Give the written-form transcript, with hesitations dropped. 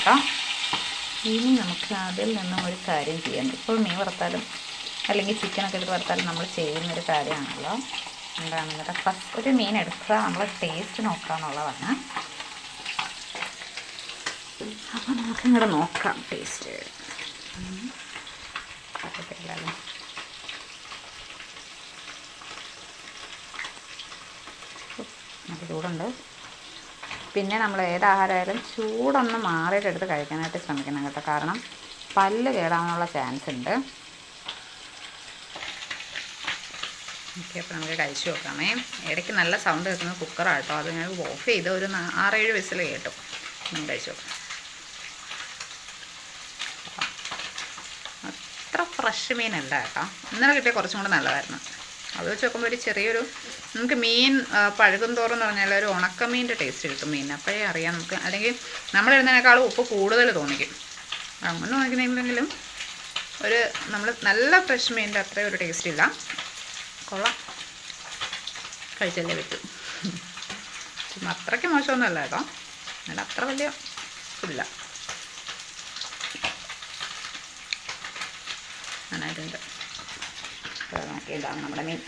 കേട്ടോ. ഇനി നമുക്ക് അതിൽ നിന്നും ഒരു കാര്യം ചെയ്യാം. ഇപ്പോൾ മീൻ വറുത്താലും അല്ലെങ്കിൽ ചിക്കനൊക്കെ എടുത്ത് വറുത്താലും നമ്മൾ ചെയ്യുന്നൊരു കാര്യമാണല്ലോ. എന്താണെന്നിട്ട് ഫസ്റ്റ് ഒരു മീൻ എടുക്കുക, നമ്മൾ ടേസ്റ്റ് നോക്കുക എന്നുള്ളതാണ്. അപ്പോൾ നമുക്കിങ്ങോട്ട് നോക്കാം ടേസ്റ്റ്. പറ്റത്തില്ലല്ലോ. നല്ല ചൂടുണ്ട്. പിന്നെ നമ്മൾ ഏതാഹാരമായാലും ചൂടൊന്ന് മാറിയിട്ടെടുത്ത് കഴിക്കാനായിട്ട് ശ്രമിക്കണം കേട്ടോ. കാരണം പല്ല് കേടാവാനുള്ള ചാൻസ് ഉണ്ട്. ഓക്കെ, അപ്പോൾ നമുക്ക് കഴിച്ചു നോക്കാമേ. ഇടയ്ക്ക് നല്ല സൗണ്ട് കേൾക്കുന്ന കുക്കറാണ് കേട്ടോ. അത് ഞാൻ ഓഫ് ചെയ്ത് ഒരു 6-7 വിസിൽ കേട്ടു. നമുക്ക് കഴിച്ചു നോക്കാം. അത്ര ഫ്രഷ് മീനല്ല കേട്ടോ. ഇന്നലെ കിട്ടിയ കുറച്ചും കൂടെ നല്ലതായിരുന്നു. അത് വെച്ച് നോക്കുമ്പോൾ ഒരു ചെറിയൊരു നമുക്ക് മീൻ പഴകും തോറും എന്ന് പറഞ്ഞാൽ ഒരു ഉണക്കമീൻ്റെ ടേസ്റ്റ് കിട്ടും മീൻ. അപ്പോഴേ അറിയാം നമുക്ക്. അല്ലെങ്കിൽ നമ്മളിടുന്നതിനേക്കാളും ഉപ്പ് കൂടുതൽ തോന്നിക്കും. അങ്ങനെ നോക്കുന്നെങ്കിലും ഒരു നമ്മൾ നല്ല ഫ്രഷ് മീനിൻ്റെ അത്രയും ഒരു ടേസ്റ്റ് ഇല്ല. കൊള്ളാം, കഴിച്ചല്ലേ പറ്റും. അത്രയ്ക്ക് മോശമൊന്നുമല്ല കേട്ടോ. എന്നാൽ അത്ര വലിയ ഇല്ല, നന്നായിട്ടുണ്ട്. നോക്കിയതാണ് നമ്മുടെ മീൻ.